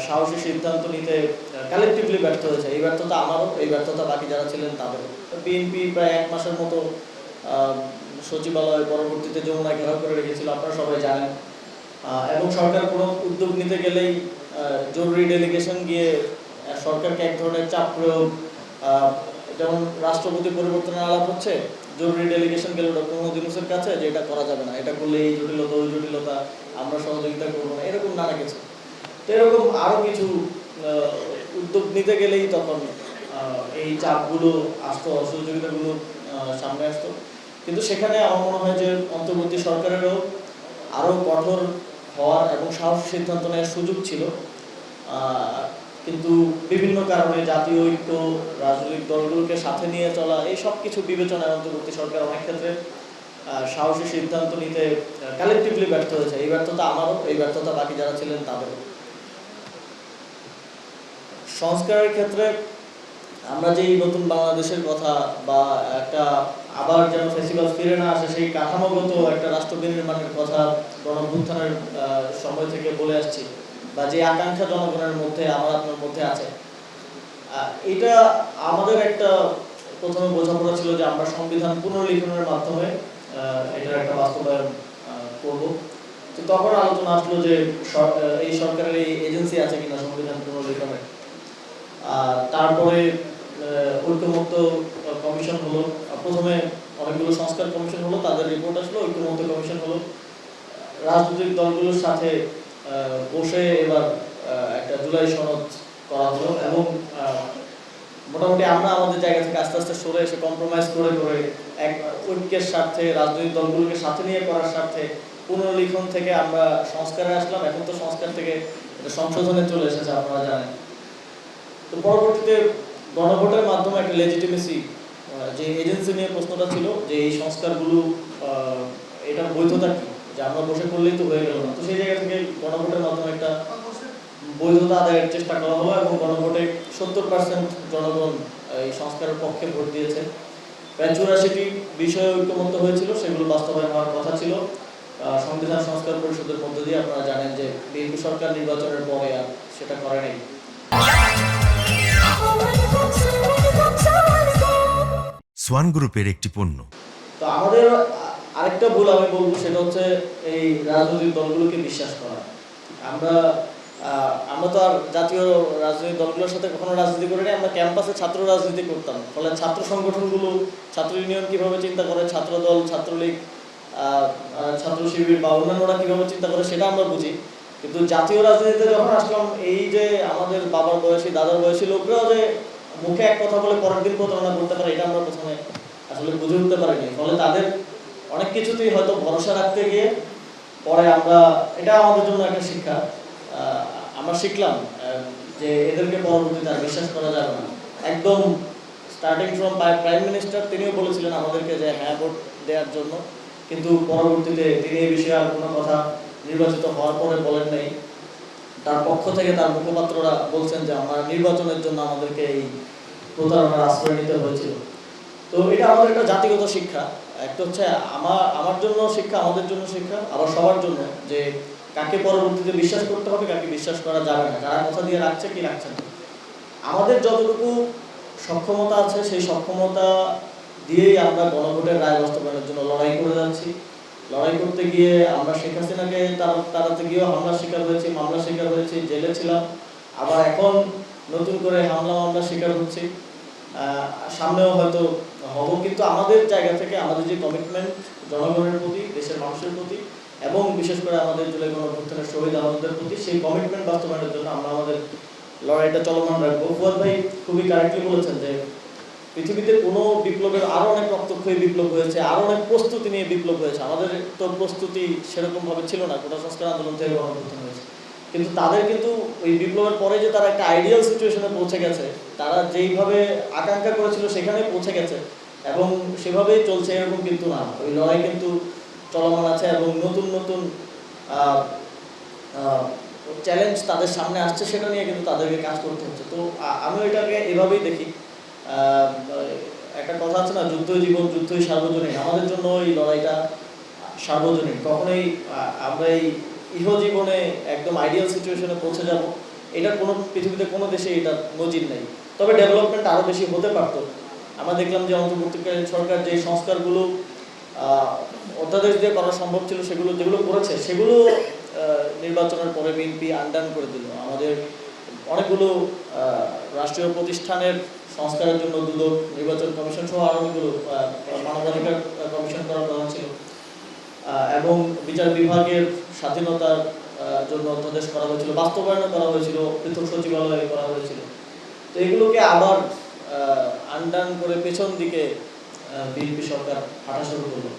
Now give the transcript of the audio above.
সাহসী সিদ্ধান্ত নিতে কালেকটিভলি ব্যর্থ হয়েছে। এই ব্যর্থতা আমারও, এই ব্যর্থতা বাকি যারা ছিলেন তাদেরও। বিএনপি প্রায় ১ মাসের মতো সচিবালয় পরবর্তীতে যমুনা ঘেরাও করে রেখেছিল, আপনারা সবাই জানেন। এবং সরকার কোনো উদ্যোগ নিতে গেলেই জরুরি ডেলিগেশন গিয়ে সরকারকে এক ধরনের চাপ প্রয়োগ, যেমন রাষ্ট্রপতি পরিবর্তনের আলাপ হচ্ছে, জরুরি ডেলিগেশন গেল ডক্টর মোহাম্মদ ইউনূসের কাছে যে এটা করা যাবে না, এটা করলে এই জটিলতা ওই জটিলতা, আমরা সহযোগিতা করবো না, এরকম নানা কিছু। তো এরকম আরও কিছু উদ্যোগ নিতে গেলেই তখন এই চাপগুলো আসতো, অসহযোগিতাগুলো সামনে আসতো। কিন্তু সেখানে আমার মনে হয় যে অন্তর্বর্তী সরকারেরও আরও কঠোর হওয়ার এবং সাহসী সিদ্ধান্ত নেওয়ার সুযোগ ছিল। কিন্তু বিভিন্ন কারণে জাতীয় ঐক্য, রাজনৈতিক দলগুলোকে সাথে নিয়ে চলা, এই সব কিছু বিবেচনায় অন্তর্বর্তী সরকার অনেক ক্ষেত্রে সাহসী সিদ্ধান্ত নিতে কালেকটিভলি ব্যর্থ হয়েছে। এই ব্যর্থতা আমারও, এই ব্যর্থতা বাকি যারা ছিলেন তাদেরও। সংস্কারের ক্ষেত্রে আমরা যেই নতুন বাংলাদেশের কথা বা একটা আবার যেন ফেস্টিভ্যাল ফিরে না আসে সেই কাঠামোগত একটা রাষ্ট্র বিনির্মাণের কথা গণঅভ্যুত্থানের সময় থেকে বলে আসছি, বা যে আকাঙ্ক্ষা জনগণের মধ্যে আমার আপনার মধ্যে আছে, এটা আমাদের একটা প্রথমে বোঝাপড়া ছিল যে আমরা সংবিধান পুনর্লিখনের মাধ্যমে এটার একটা বাস্তবায়ন করব। তো তখন আলোচনা আসলো যে এই সরকারের এই এজেন্সি আছে কিনা সংবিধান পুনর্লিখনের। তারপরে ঐক্যমত্য কমিশন হলো, প্রথমে অনেকগুলো সংস্কার কমিশন হলো, তাদের রিপোর্ট আসলো, ঐক্যমত্য কমিশন হলো, রাজনৈতিক দলগুলোর সাথে বসে এবার একটা জুলাই সনদ করা হলো এবং মোটামুটি আমরা আমাদের জায়গা থেকে আস্তে আস্তে সরে এসে কম্প্রোমাইজ করে করে এক ঐক্যের স্বার্থে, রাজনৈতিক দলগুলোকে সাথে নিয়ে করার স্বার্থে পুনর্লিখন থেকে আমরা সংস্কারে আসলাম। এখন তো সংস্কার থেকে সংশোধনে চলে এসেছে, আপনারা জানেন। তো পরবর্তীতে গণভোটের মাধ্যমে একটা লেজিটিমেসি, যে এজেন্সি নিয়ে প্রশ্নটা ছিল যে এই সংস্কারগুলো এটার বৈধতা কি, যে আমরা বসে করলেই তো হয়ে গেল না। তো সেই জায়গা থেকে গণভোটের মাধ্যমে একটা বৈধতা আদায়ের চেষ্টা করা হলো এবং গণভোটে 70% জনগণ এই সংস্কারের পক্ষে ভোট দিয়েছে। প্রায় 84টি বিষয়ে ঐক্যমত্য হয়েছিল, সেগুলো বাস্তবায়ন হওয়ার কথা ছিল সংবিধান সংস্কার পরিষদের মধ্য দিয়ে। আপনারা জানেন যে বিএনপি সরকার নির্বাচনের পরে আর সেটা করে নাই। সোয়ান গ্রুপের একটি পণ্য। তো আমাদের আরেকটা ভুল আমি বলবো, সেটা হচ্ছে এই রাজনৈতিক দলগুলোকে বিশ্বাস করা। আমরা তো আর জাতীয় রাজনৈতিক দলগুলোর সাথে কখনো রাজনীতি করি না, আমরা ক্যাম্পাসে ছাত্র রাজনীতি করতাম। ফলে ছাত্র সংগঠনগুলো, ছাত্র ইউনিয়ন কিভাবে চিন্তা করে, ছাত্র দল, ছাত্রলীগ, ছাত্র শিবির বা অন্যান্যরা কিভাবে চিন্তা করে সেটা আমরা বুঝি। কিন্তু জাতীয় রাজনীতিতে যখন আসলাম, এই যে আমাদের বাবার বয়সী, দাদার বয়সী লোকরাও যে মুখে এক কথা বলে পরের দিন প্রতারণা করতে পারে, এটা আমরা প্রথমে আসলে বুঝে উঠতে পারিনি। ফলে তাদের অনেক কিছুতেই হয়তো ভরসা রাখতে গিয়ে পরে আমরা, এটা আমাদের জন্য একটা শিক্ষা, আমরা শিখলাম যে এদেরকে পরবর্তীতে আর বিশ্বাস করা যাবে না। একদম স্টার্টিং ফ্রম প্রাইম মিনিস্টার তিনিও বলেছিলেন আমাদেরকে যে হ্যাঁ ভোট দেওয়ার জন্য, কিন্তু পরবর্তীতে তিনি এই বিষয়ে আর কোনো কথা নির্বাচিত হওয়ার পরে বলেন নাই। তার পক্ষ থেকে তার মুখপাত্ররা বলছেন যে আমরা নির্বাচনের জন্য আমাদেরকে এই প্রতারণার আশ্রয় নিতে হয়েছিল। তো এটা আমাদের একটা জাতিগত শিক্ষা। একটা হচ্ছে আমার জন্য শিক্ষা, আমাদের জন্য শিক্ষা, আবার সবার জন্য, যে কাকে পরবর্তীতে বিশ্বাস করতে হবে, কাকে বিশ্বাস করা যাবে না, কারা কথা দিয়ে রাখছে কি রাখছে না। আমাদের যতটুকু সক্ষমতা আছে সেই সক্ষমতা দিয়েই আমরা গণভোটের রায় বাস্তবায়নের জন্য লড়াই করে যাচ্ছি। লড়াই করতে গিয়ে আমরা শেখ হাসিনাকে তাড়াতে গিয়েও হামলার শিকার হয়েছি, মামলার শিকার হয়েছি, জেলে ছিলাম, আবার এখন নতুন করে মামলার শিকার হচ্ছি, সামনেও হয়তো হব। কিন্তু আমাদের জায়গা থেকে আমাদের যে কমিটমেন্ট জনগণের প্রতি, দেশের মানুষের প্রতি, এবং বিশেষ করে আমাদের জুলাই গণঅভ্যুত্থানের শহীদ আহতদের প্রতি, সেই কমিটমেন্ট বাস্তবায়নের জন্য আমরা আমাদের লড়াইটা চলমান রাখবো। ফুয়াদ ভাই খুবই কারেক্টলি বলেছেন যে পৃথিবীতে কোনো বিপ্লবের আরো অনেক রক্তক্ষয়ী বিপ্লব হয়েছে, আরো অনেক প্রস্তুতি নিয়ে বিপ্লব হয়েছে। আমাদের তো প্রস্তুতি সেরকম ভাবে ছিল না, কোটা সংস্কার আন্দোলন থেকে গণঅভ্যুত্থান হয়েছে। কিন্তু তাদের কিন্তু ওই বিপ্লবের পরে যে তারা একটা আইডিয়াল সিচুয়েশনে পৌঁছে গেছে, তারা যেইভাবে আকাঙ্ক্ষা করেছিল সেখানে পৌঁছে গেছে এবং সেভাবেই চলছে এরকম কিন্তু না। ওই লড়াই কিন্তু চলমান আছে এবং নতুন নতুন চ্যালেঞ্জ তাদের সামনে আসছে, সেটা নিয়ে কিন্তু তাদেরকে কাজ করতে হচ্ছে। তো আমি এটাকে এভাবেই দেখি। একটা কথা আছে না, যুদ্ধই জীবন, যুদ্ধই সার্বজনীন। আমাদের জন্য এই লড়াইটা সার্বজনীন। কখনোই আমরা এই ইহজীবনে একদম আইডিয়াল সিচুয়েশনে পৌঁছে যাব এটা কোনো পৃথিবীতে কোনো দেশে এটা নজির নেই। তবে ডেভেলপমেন্ট আরও বেশি হতে পারত। আমরা দেখলাম যে অন্তর্বর্তীকালীন সরকার যে সংস্কারগুলো অধ্যাদেশ দিয়ে করা সম্ভব ছিল, যেগুলো করেছে সেগুলো নির্বাচনের পরে বিএনপি আনডান করে দিল। আমাদের অনেকগুলো রাষ্ট্রীয় প্রতিষ্ঠানের সংস্কারের জন্য দুদক, নির্বাচন কমিশন সহ আরও অনেকগুলো মানবাধিকার কমিশন করার কথা ছিল, এবং বিচার বিভাগের স্বাধীনতার জন্য অধ্যাদেশ করা হয়েছিল, বাস্তবায়ন করা হয়েছিল, পৃথক সচিবালয় করা হয়েছিল। তো এগুলোকে আবার আনডান করে পেছন দিকে বিএনপি সরকার হাঁটা শুরু করলো।